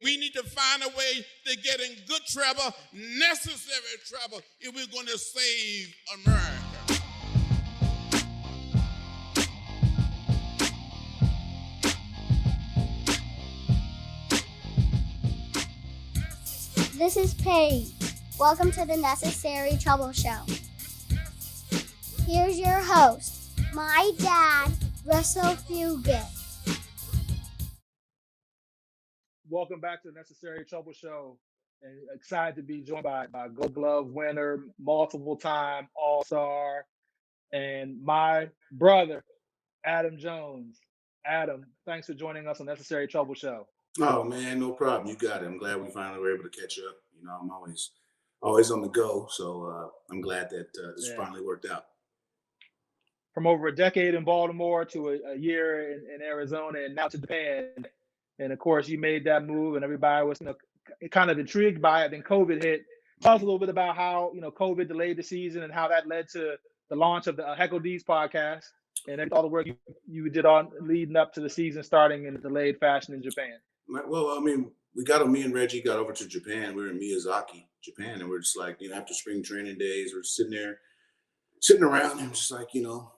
We need to find a way to get in good trouble, necessary trouble, if we're going to save America. This is Paige. Welcome to the Necessary Trouble Show. Here's your host, my dad, Russell Fugett. Welcome back to the Necessary Trouble Show. And excited to be joined by Gold Glove winner, multiple-time All-Star, and my brother, Adam Jones. Adam, thanks for joining us on Necessary Trouble Show. Oh man, no problem. You got it. I'm glad we finally were able to catch up. You know, I'm always on the go, so I'm glad that this finally worked out. From over a decade in Baltimore to a year in Arizona, and now to Japan. And of course, you made that move, and everybody was, kind of intrigued by it. Then COVID hit. Tell us a little bit about how COVID delayed the season and how that led to the launch of the Heckle D's podcast and all the work you did on leading up to the season starting in a delayed fashion in Japan. Well, I mean, me and Reggie got over to Japan. We were in Miyazaki, Japan, and we're just like, after spring training days, we're sitting around, and just like,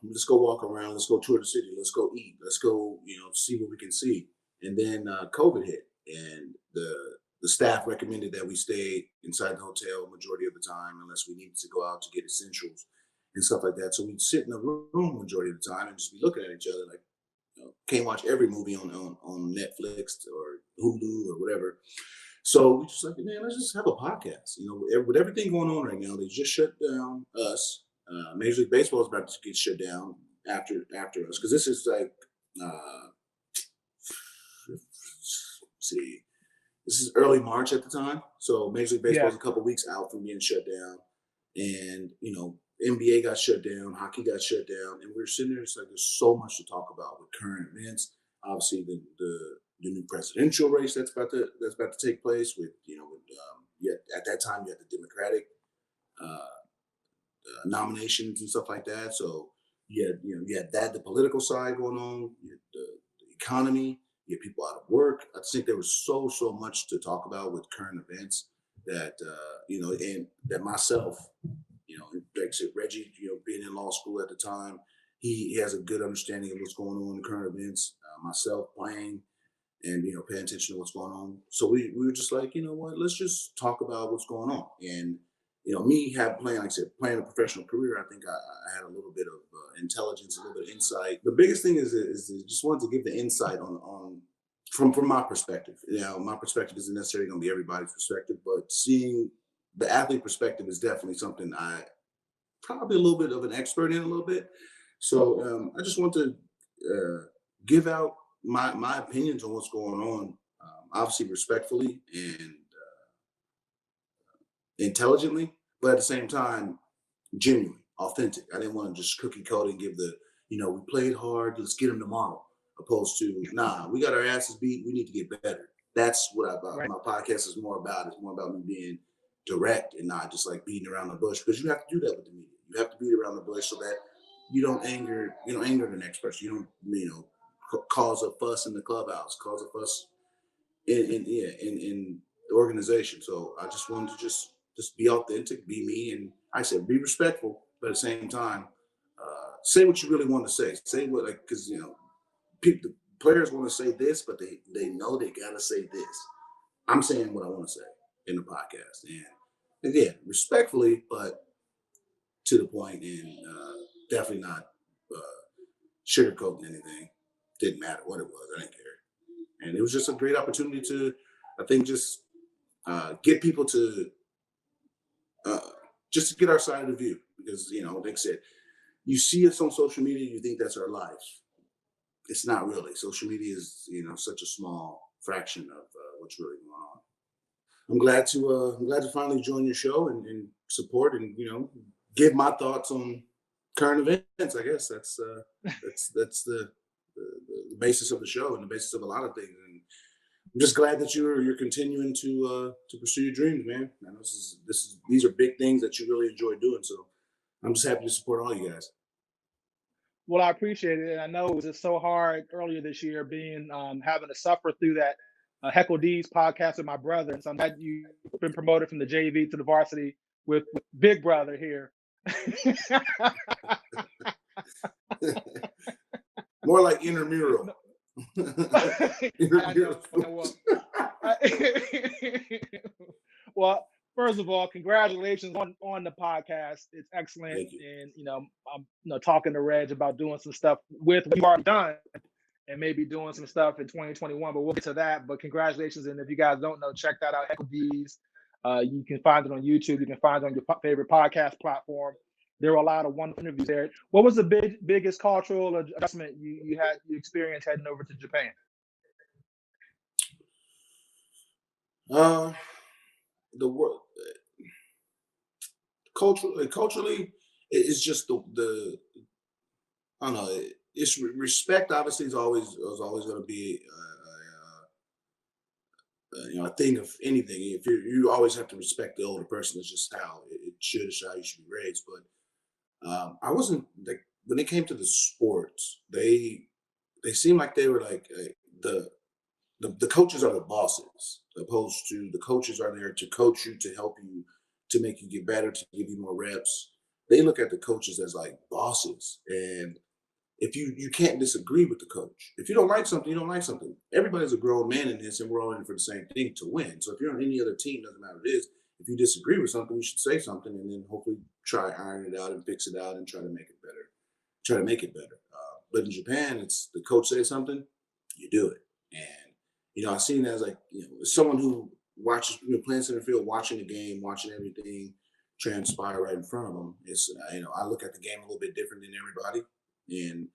let's go walk around, let's go tour the city, let's go eat, let's go, see what we can see. And then COVID hit, and the staff recommended that we stay inside the hotel majority of the time unless we needed to go out to get essentials and stuff like that. So we'd sit in the room majority of the time and just be looking at each other like, can't watch every movie on Netflix or Hulu or whatever. So we just like, man, let's just have a podcast. With everything going on right now, they just shut down us. Major League Baseball is about to get shut down after us, because this is like, this is early March at the time. So Major League Baseball is a couple weeks out from being shut down, and NBA got shut down, hockey got shut down, and we're sitting there. It's like there's so much to talk about with current events. Obviously, the new presidential race that's about to take place. With at that time you had the Democratic nominations and stuff like that. So you had that, the political side going on, you had the economy, you had people out of work. I think there was so much to talk about with current events that and that myself. Like I said, Reggie, being in law school at the time, he has a good understanding of what's going on in current events. Myself playing and, paying attention to what's going on. So we were just like, what, let's just talk about what's going on. And, me playing a professional career, I think I had a little bit of intelligence, a little bit of insight. The biggest thing is just wanted to give the insight on from my perspective. My perspective isn't necessarily going to be everybody's perspective, but seeing the athlete perspective is definitely something I probably a little bit of an expert in a little bit. So I just want to give out my opinions on what's going on, obviously respectfully and intelligently, but at the same time, genuine, authentic. I didn't want to just cookie code and give we played hard, let's get them tomorrow, opposed to, nah, we got our asses beat, we need to get better. That's what my podcast is more about. It's more about me being direct and not just like beating around the bush, because you have to do that with the media. You have to beat around the bush so that you don't anger the next person. You don't cause a fuss in the clubhouse, cause a fuss in the organization. So I just wanted to just be authentic, be me, and I said be respectful, but at the same time, say what you really want to say. Say what, like, because the players want to say this, but they know they gotta say this. I'm saying what I want to say in the podcast, and again, respectfully, but to the point, and definitely not sugarcoating anything. Didn't matter what it was, I didn't care, and it was just a great opportunity to, I think, just get people to just to get our side of the view, because like I said, you see us on social media, you think that's our life. It's not really. Social media is such a small fraction of what's really going on. I'm glad to finally join your show and support and give my thoughts on current events. I guess that's the basis of the show and the basis of a lot of things. And I'm just glad that you're continuing to pursue your dreams, man. I know these are big things that you really enjoy doing. So I'm just happy to support all you guys. Well, I appreciate it. And I know it was just so hard earlier this year being having to suffer through that Heckle D's podcast with my brother, and so I'm glad you've been promoted from the JV to the varsity with Big Brother here. More like intramural. Intramural. Well, first of all, congratulations on the podcast. It's excellent, Thank you. and I'm talking to Reg about doing some stuff with what you've already done, and maybe doing some stuff in 2021. But we'll get to that. But congratulations, and if you guys don't know, check that out. Heckle D's. You can find it on YouTube. You can find it on your favorite podcast platform. There were a lot of wonderful interviews there. What was the biggest cultural adjustment you experienced heading over to Japan? The world culturally, it's just the I don't know. It's respect. Obviously, is always going to be a thing of anything. If you always have to respect the older person. It's just how it should. It's how you should be raised. But I wasn't like when it came to the sports. They seemed like they were like the coaches are the bosses, opposed to the coaches are there to coach you, to help you, to make you get better, to give you more reps. They look at the coaches as like bosses, and if you can't disagree with the coach. If you don't like something, you don't like something. Everybody's a grown man in this, and we're all in for the same thing, to win. So if you're on any other team, doesn't matter what it is. If you disagree with something, you should say something, and then hopefully try iron it out and fix it out and try to make it better. Try to make it better. But in Japan, it's the coach says something, you do it. And I've seen that as like as someone who watches playing center field, watching the game, watching everything transpire right in front of them. It's I look at the game a little bit different than everybody. And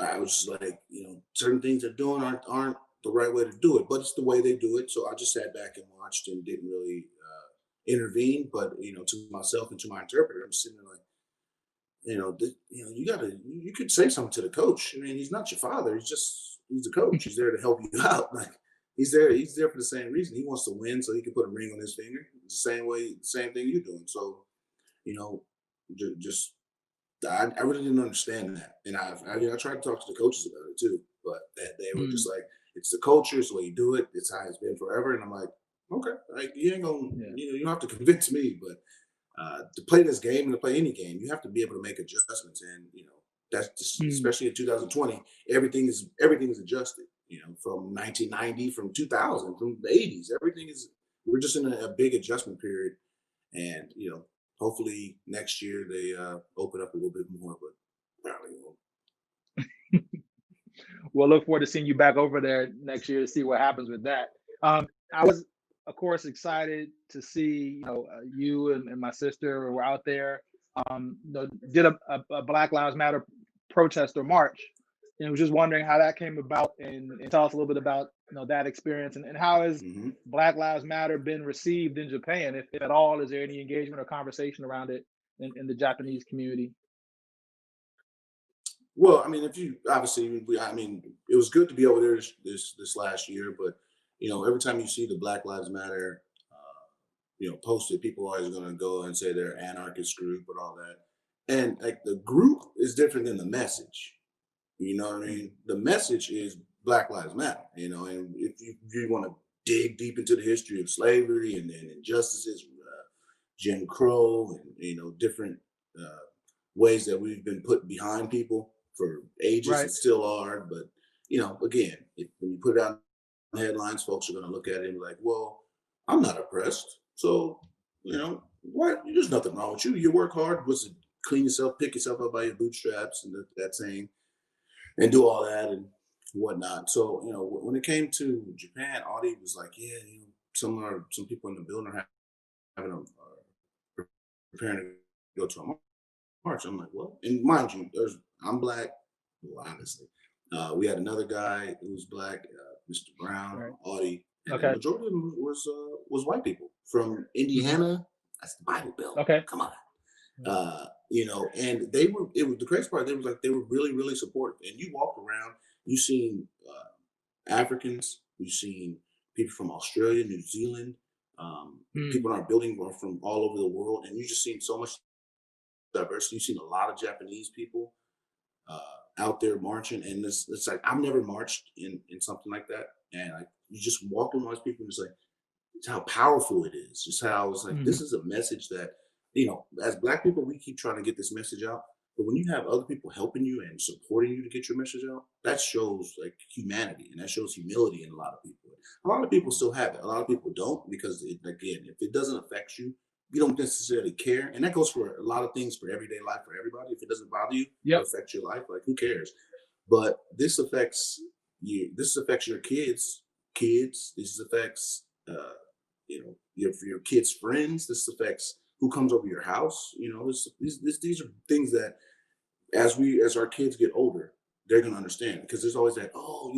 I was just like, certain things they're doing aren't the right way to do it, but it's the way they do it. So I just sat back and watched and didn't really intervene. But to myself and to my interpreter, I'm sitting there like, you could say something to the coach. I mean, he's not your father. He's a coach. He's there to help you out. Like he's there for the same reason. He wants to win, so he can put a ring on his finger. It's the same thing you're doing. So, just. I really didn't understand that, and I tried to talk to the coaches about it too, but they were just like, "It's the culture, it's the way you do it, it's how it's been forever." And I'm like, "Okay, like you ain't gonna, you don't have to convince me, but to play this game and to play any game, you have to be able to make adjustments, and that's just, especially in 2020, everything is adjusted. From 1990, from 2000, from the 80s, we're just in a big adjustment period, and hopefully next year they open up a little bit more, but probably won't. We'll look forward to seeing you back over there next year to see what happens with that. I was, of course, excited to see you and my sister were out there. Did a Black Lives Matter protest or march, and was just wondering how that came about, and tell us a little bit about that experience and how has Black Lives Matter been received in Japan, if at all. Is there any engagement or conversation around it in the Japanese community? Well, I mean, it was good to be over there this last year, but every time you see the Black Lives Matter, posted, people are always going to go and say they're an anarchist group and all that, and like the group is different than the message. You know what I mean? The message is Black Lives Matter. And if you want to dig deep into the history of slavery and then injustices, Jim Crow, and different ways that we've been put behind people for ages and still are. But again, when you put it out in headlines, folks are going to look at it and be like, "Well, I'm not oppressed, so what? There's nothing wrong with you. You work hard. What's it? Clean yourself, pick yourself up by your bootstraps," and that saying, and do all that and whatnot. So when it came to Japan, Audie was like, "Yeah, some people in the building are preparing to go to a march." I'm like, "Well," and mind you, I'm Black. Well, honestly, we had another guy who was Black, Mr. Brown, Audie, and the majority of them was white people from Indiana. That's the Bible Belt. Okay, come on. And they were. It was the crazy part. They were really, really supportive. And you walk around, you seen Africans, you've seen people from Australia, New Zealand. People in our building are from all over the world, and you just seen so much diversity. You've seen a lot of Japanese people. out there marching, and it's like I've never marched in something like that, and like you just walk among those people and it's like it's how powerful it is. Just how it's like Hmm. this is a message that as Black people we keep trying to get this message out, but when you have other people helping you and supporting you to get your message out, that shows like humanity and that shows humility in a lot of people. A lot of people still have it. A lot of people don't because again, if it doesn't affect you, you don't necessarily care, and that goes for a lot of things for everyday life for everybody. If it doesn't bother you or Yep. affect your life, like who cares? But this affects you. This affects your kids. Kids. This affects your kids' friends. This affects who comes over your house. These are things that as our kids get older, they're gonna understand because there's always that oh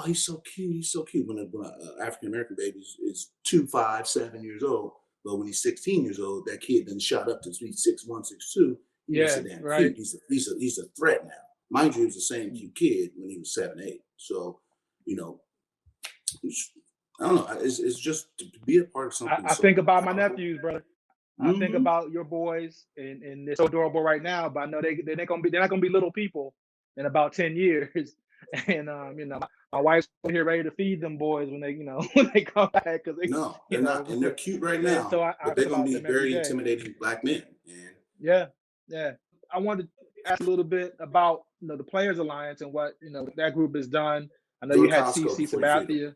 he's so cute, he's so cute when a African American baby is 2, 5, 7 years old, but when he's 16 years old, that kid then shot up to be 6'1", 6'2". He ain't Yeah. so damn Right. cute. He's a threat now. Mind you, he was the same cute kid when he was 7, 8. So you know, I don't know. It's just to be a part of something I think so about my powerful. nephews, brother. I think Hmm. about your boys, and they're so adorable right now. But I know they're not gonna be little people in about 10 years. And my wife's here ready to feed them boys when they when they come back because they No, they're not, and they're cute right so now, I but think they're gonna about be them every very day. intimidating Black men. And Yeah, yeah. I wanted to ask a little bit about the Players Alliance and what that group has done. I know go you to had Costco CC before you feed them. Sabathia.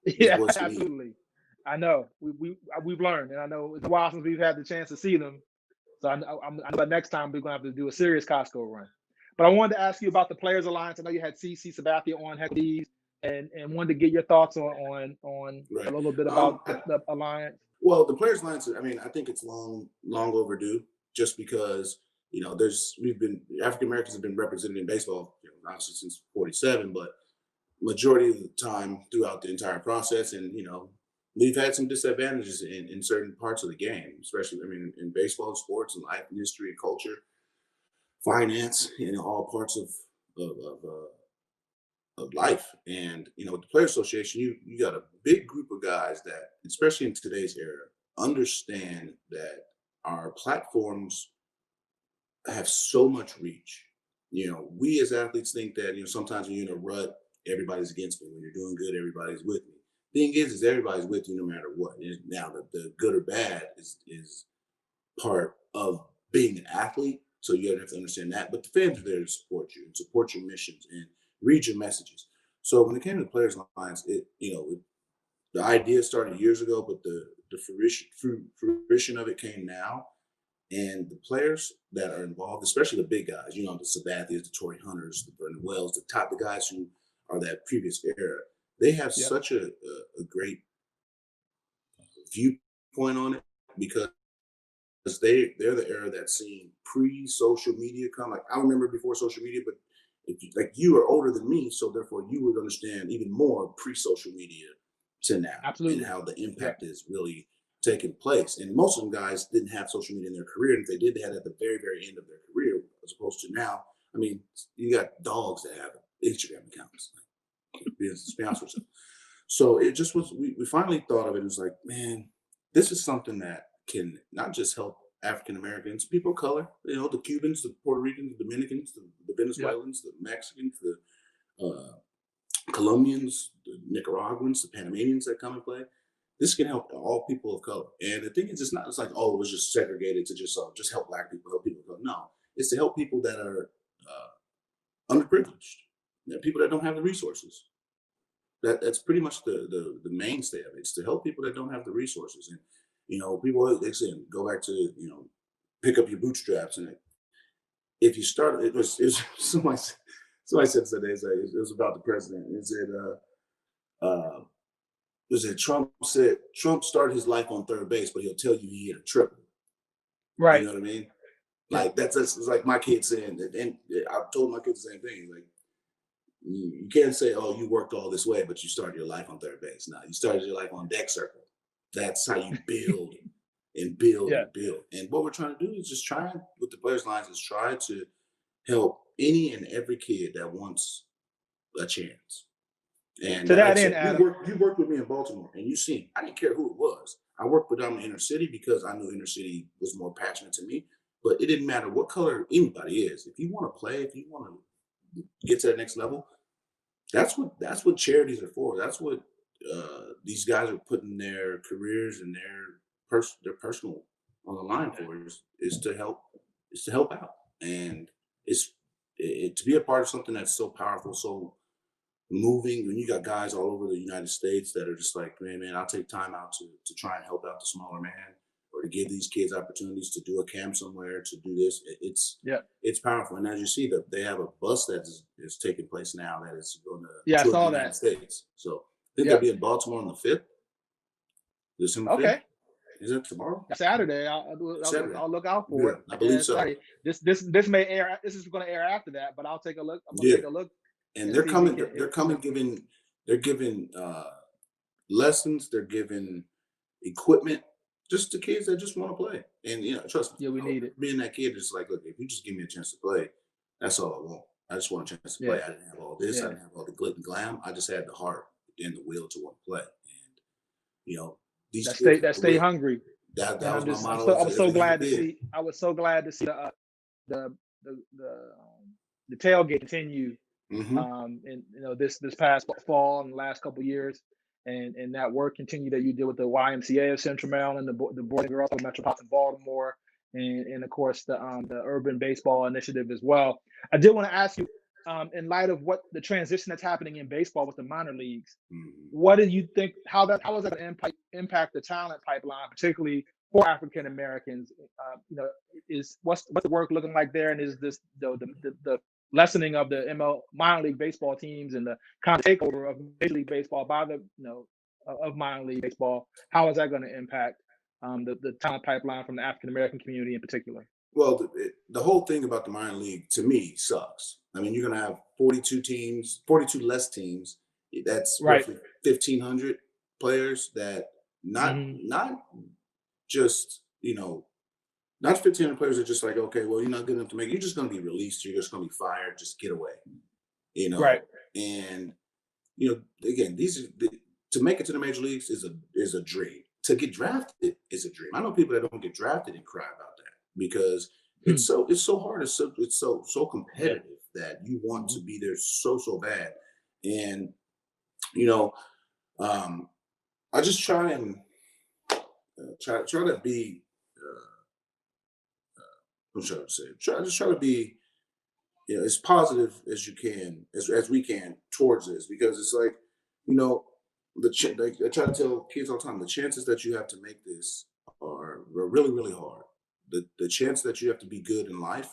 Those Yeah, boys can eat. absolutely. I know we've learned, and I know it's a while since we've had the chance to see them. So I know that next time we're gonna have to do a serious Costco run. But I wanted to ask you about the Players Alliance. I know you had CC Sabathia on Heck These, and wanted to get your thoughts on a Right. little bit about I, the alliance. well, the Players Alliance. I mean, I think it's long overdue. Just because we've been African Americans have been represented in baseball, obviously since '47, but majority of the time throughout the entire process, and we've had some disadvantages in certain parts of the game, especially I mean in baseball, sports, and life, and history, and culture, finance, all parts of, of, of life. And with the Player Association, you got a big group of guys that, especially in today's era, understand that our platforms have so much reach. We as athletes think that sometimes when you're in a rut, everybody's against me. When you're doing good, everybody's with me. Thing is everybody's with you no matter what. And now the good or bad is part of being an athlete. So you have to understand that. But the fans are there to support you and support your missions and read your messages. So when it came to the Players Alliance, the idea started years ago, but the fruition of it came now. And the players that are involved, especially the big guys, the Sabathias, the Torrey Hunters, the Vernon Wells, the guys who are that previous era, they have Yep. such a great viewpoint on it because they're the era that's seen pre-social media come. Like I remember before social media, but you are older than me, so therefore you would understand even more pre-social media to now and Absolutely. how the Yep. impact is really taking place. And most of them guys didn't have social media in their career, and if they did, they had it at the very, very end of their career, as opposed to now. I mean, you got dogs that have Instagram accounts. Let's be honest with yourself. So it just was. We finally thought of it as like, man, this is something that can not just help African Americans, people of color, the Cubans, the Puerto Ricans, the Dominicans, the Yep. Venezuelans, the Mexicans, the Colombians, the Nicaraguans, the Panamanians that come and play. This can help all people of color. And the thing is, it's like, oh, it was just segregated to just help Black people, help people of color. No, it's to help people that are underprivileged, people that don't have the resources. That's pretty much the mainstay of it. It's to help people that don't have the resources. And people they say go back to pick up your bootstraps. And if you start, it was somebody said today, it was about the president. It said Trump started his life on third base, but he'll tell you he hit a triple. You Right. know what I mean? Yep. Like that's it's like my kids saying that, and I've told my kids the same thing. Like you can't say, "Oh, you worked all this way, but you started your life on third base." No, you started your life on deck circle. That's how you build and build Yeah. and build. And what we're trying to do is just try with the Players Lines is try to help any and every kid that wants a chance. And To like I that end, said, Adam. you worked with me in Baltimore, and you seen I didn't care who it was. I worked predominantly inner city because I knew inner city was more passionate to me. but it didn't matter what color anybody is. If you want to play, if you want to get to the next level, that's what charities are for. That's what these guys are putting their careers and their personal on the line for is to help out. And to be a part of something that's so powerful, so moving, when you got guys all over the United States that are just like, man, I'll take time out to try and help out the smaller man, or to give these kids opportunities to do a camp somewhere, to do this. It's powerful. And as you see, that they have a bus that is taking place now that is going to I tour saw the United that. States. So I think they'll be in Baltimore on the 5th. December 5th. Okay. Is it tomorrow? Saturday. Saturday. I'll look out for it. I believe so. Saturday. This may air. This is going to air after that, but I'll take a look. I'm gonna take a look. And they're coming. They're coming. They're giving lessons. They're giving equipment just to kids that just want to play. And trust me. Yeah, we need it. Being that kid is like, look, if you just give me a chance to play, that's all I want. I just want a chance to play. I didn't have all this. I didn't have all the glit and glam. I just had the heart and the will to want to play. And these that stay hungry. That was my motto. I was so glad to see. I was so glad to see the tailgate continue. And this past fall and the last couple of years, and that work continue that you did with the YMCA of Central Maryland, the Boys and Girls of Metropolitan Baltimore, and of course the Urban Baseball Initiative as well. I did want to ask you, in light of what the transition that's happening in baseball with the minor leagues, what do you think? How is that going to impact the talent pipeline, particularly for African Americans? Is what's the work looking like there, and is this the lessening of the minor league baseball teams and the kind of takeover of Major League Baseball by the of minor league baseball? How is that going to impact the talent pipeline from the African American community in particular? Well, the whole thing about the minor league to me sucks. I mean, you're going to have 42 teams, 42 less teams. That's roughly 1,500 players. That not just not 1,500 players are just like, okay, well, you're not good enough to make it. You're just going to be released. You're just going to be fired. Just get away. Right. And again, to make it to the major leagues is a dream. To get drafted is a dream. I know people that don't get drafted and cry about that because it's so hard. It's so competitive that you want to be there so bad. And I just try and try to be. I'm trying to say. Just try to be, as positive as you can, as we can towards this, because it's like, I try to tell kids all the time, the chances that you have to make this are really, really hard. The chance that you have to be good in life,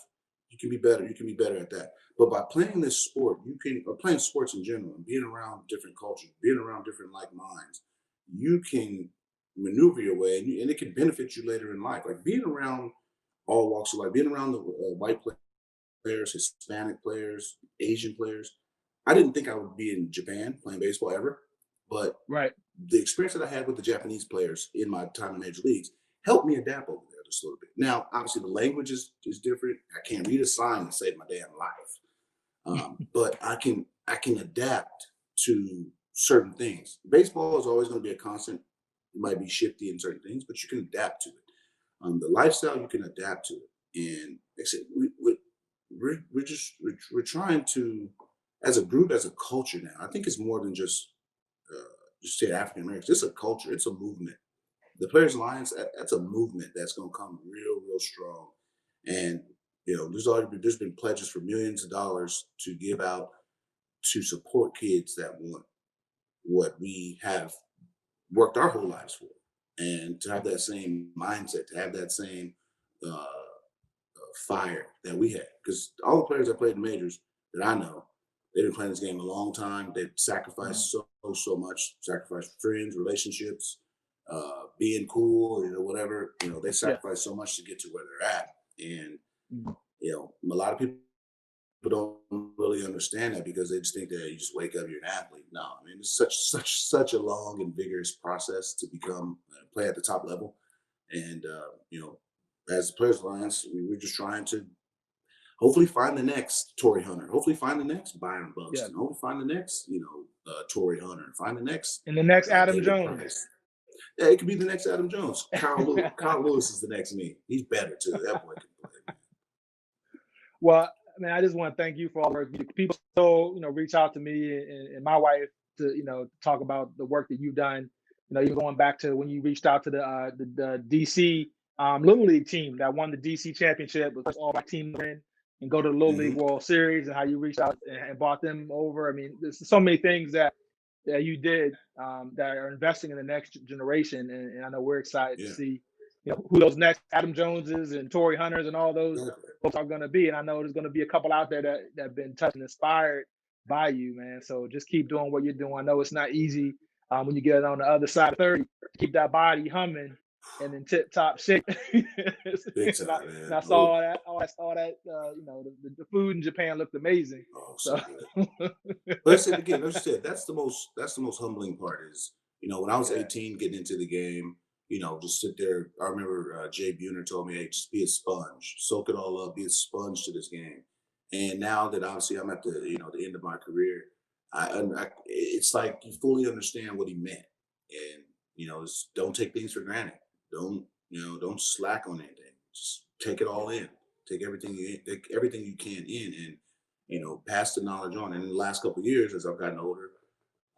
you can be better. You can be better at that. But by playing this sport, or playing sports in general, and being around different cultures, being around different like minds, you can maneuver your way, and it can benefit you later in life. Like being around all walks of life, being around the white players, Hispanic players, Asian players. I didn't think I would be in Japan playing baseball ever, but the experience that I had with the Japanese players in my time in major leagues helped me adapt over there just a little bit. Now, obviously, the language is different. I can't read a sign to save my damn life, but I can adapt to certain things. Baseball is always going to be a constant. It might be shifty in certain things, but you can adapt to it. The lifestyle, you can adapt to it. And like I said, we're trying to, as a group, as a culture now, I think it's more than just say African Americans. It's a culture. It's a movement. The Players Alliance, that's a movement that's going to come real strong. And, there's been pledges for millions of dollars to give out to support kids that want what we have worked our whole lives for. And to have that same mindset, to have that same fire that we had. Because all the players that played in the majors that I know, they've been playing this game a long time. They've sacrificed so much, sacrificed friends, relationships, being cool, whatever. They sacrificed so much to get to where they're at. And, a lot of people don't really understand that because they just think that you just wake up, you're an athlete. No, I mean, it's such a long and vigorous process to become play at the top level. And as the Players Alliance, we're just trying to hopefully find the next Torrey Hunter, hopefully find the next Byron Buxton, hopefully find the next Torrey Hunter, find the next and the next Adam Jones. Price. Yeah, it could be the next Adam Jones. Kyle Lewis is the next me. He's better too. That boy can play. Man. Well, man, I just want to thank you for all the work. People still, reach out to me and my wife to, talk about the work that you've done. Even going back to when you reached out to the DC Little League team that won the DC championship with all my team in and go to the Little League World Series, and how you reached out and brought them over. I mean, there's so many things that you did that are investing in the next generation, and I know we're excited to see who those next Adam Joneses and Torrey Hunters and all those folks are going to be. And I know there's going to be a couple out there that have been touched and inspired by you, man. So just keep doing what you're doing. I know it's not easy when you get on the other side of 30, keep that body humming and in tip top shape. Big time, man. And I saw all that. The food in Japan looked amazing. Oh, so good. But I said again, as you said, that's the most humbling part is, when I was 18 getting into the game, just sit there. I remember Jay Buhner told me, hey, just be a sponge, soak it all up, be a sponge to this game. And now that obviously I'm at the, the end of my career, it's like you fully understand what he meant. And, don't take things for granted. Don't slack on anything. Just take it all in. Take everything you can in, and pass the knowledge on. And in the last couple of years, as I've gotten older,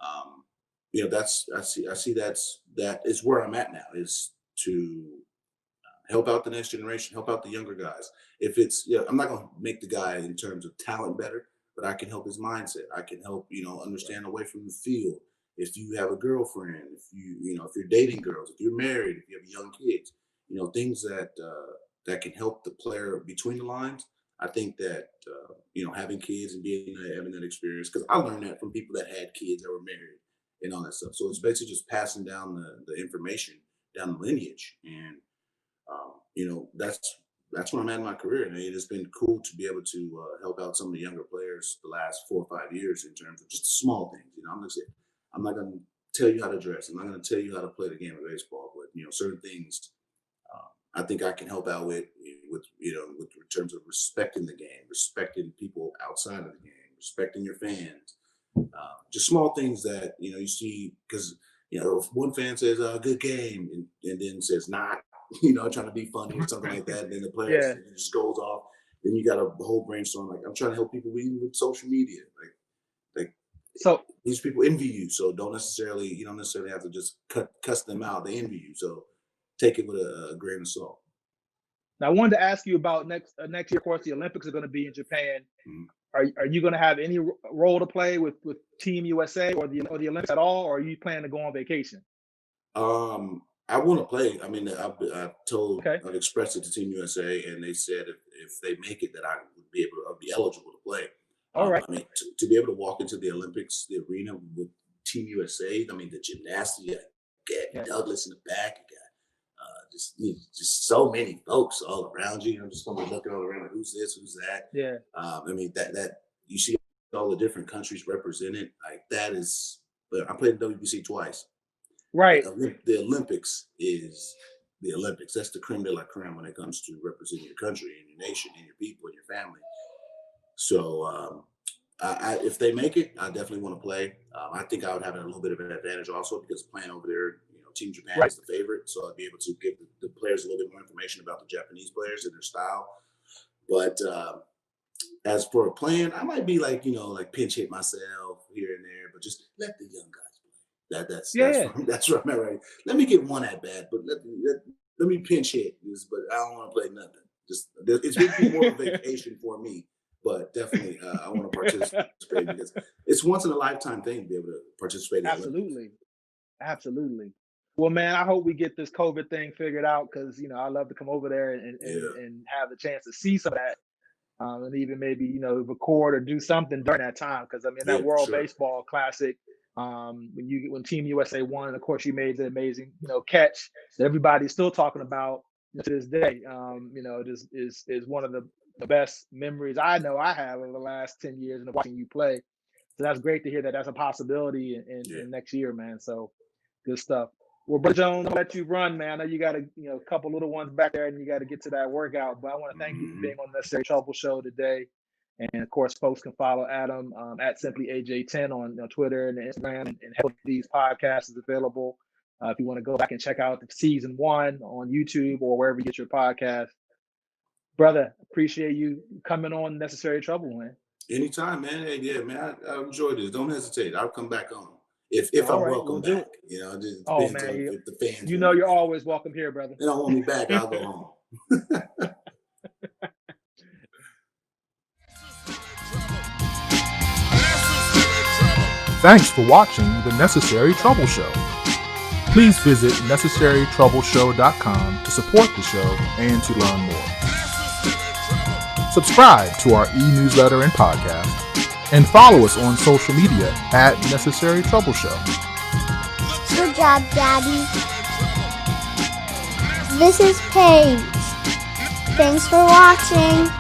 I see that is where I'm at now, is to help out the next generation, help out the younger guys. If it's, I'm not going to make the guy in terms of talent better, but I can help his mindset. I can help, understand away from the field. If you have a girlfriend, if you're dating girls, if you're married, if you have young kids, things that can help the player between the lines. I think that having kids and having that experience, because I learned that from people that had kids that were married and all that stuff. So it's basically just passing down the information down the lineage, and that's where I'm at in my career. And it has been cool to be able to help out some of the younger players the last 4 or 5 years in terms of just small things. I'm not going to tell you how to dress. I'm not going to tell you how to play the game of baseball, but certain things I think I can help out with in terms of respecting the game, respecting people outside of the game, respecting your fans. Just small things that you see, because if one fan says good game and then says not, trying to be funny or something like that, and then the player just goes off, then you got a whole brainstorm. Like, I'm trying to help people even with social media, like so these people envy you, so you don't necessarily have to just cuss them out. They envy you, so take it with a grain of salt. now I wanted to ask you about next year. Of course, the Olympics are going to be in Japan. Are you going to have any role to play with Team USA or the Olympics at all, or are you planning to go on vacation? I want to play. I mean, I've Okay. I've expressed it to Team USA, and they said if they make it, that I'll be eligible to play. All right. I mean, to be able to walk into the Olympics, the arena with Team USA. I mean, the gymnastics, you got Gabby Douglas in the back. You got just so many folks all around you. I'm just gonna be looking all around, like, who's this, who's that. Yeah. I mean, that you see all the different countries represented. Like, that is. But I played WBC twice. Right. The Olympics is the Olympics. That's the creme de la creme when it comes to representing your country and your nation and your people and your family. So if they make it, I definitely want to play. I think I would have a little bit of an advantage also, because playing over there, Team Japan is the favorite. So I'd be able to give the players a little bit more information about the Japanese players and their style. But as for playing, I might be like pinch hit myself here and there, but just let the young guys play. That's where I'm at, right? Let me get one at bat, but let me pinch hit. But I don't want to play nothing. It's going to be more of a vacation for me. But definitely, I want to participate, because it's once in a lifetime thing to be able to participate. Absolutely. Well, man, I hope we get this COVID thing figured out, because I love to come over there and have the chance to see some of that, and even maybe record or do something during that time. Because I mean, that World Baseball Classic, when Team USA won, and of course you made the amazing catch that everybody's still talking about to this day. Just is one of the best memories I know I have over the last 10 years and watching you play. So that's great to hear that that's a possibility in next year, man. So good stuff. Well, Brother Jones, I'll let you run, man. I know you got a couple little ones back there, and you got to get to that workout. But I want to thank you for being on the Necessary Trouble Show today. And of course, folks can follow Adam at simply AJ10 on Twitter and Instagram, and help these podcasts is available If you want to go back and check out season 1 on YouTube or wherever you get your podcast. Brother, appreciate you coming on Necessary Trouble, man. Anytime, man. Hey, yeah, man. I enjoyed this. Don't hesitate. I'll come back on if All I'm right, welcome we'll do back. it. You know, it just Oh, depends man, on if the fans. you know you're always welcome here, brother. They don't want me back. I'll go home. Thanks for watching The Necessary Trouble Show. Please visit necessarytroubleshow.com to support the show and to learn more. Subscribe to our e-newsletter and podcast, and follow us on social media at Necessary Trouble Show. Good job, Daddy. This is Paige. Thanks for watching.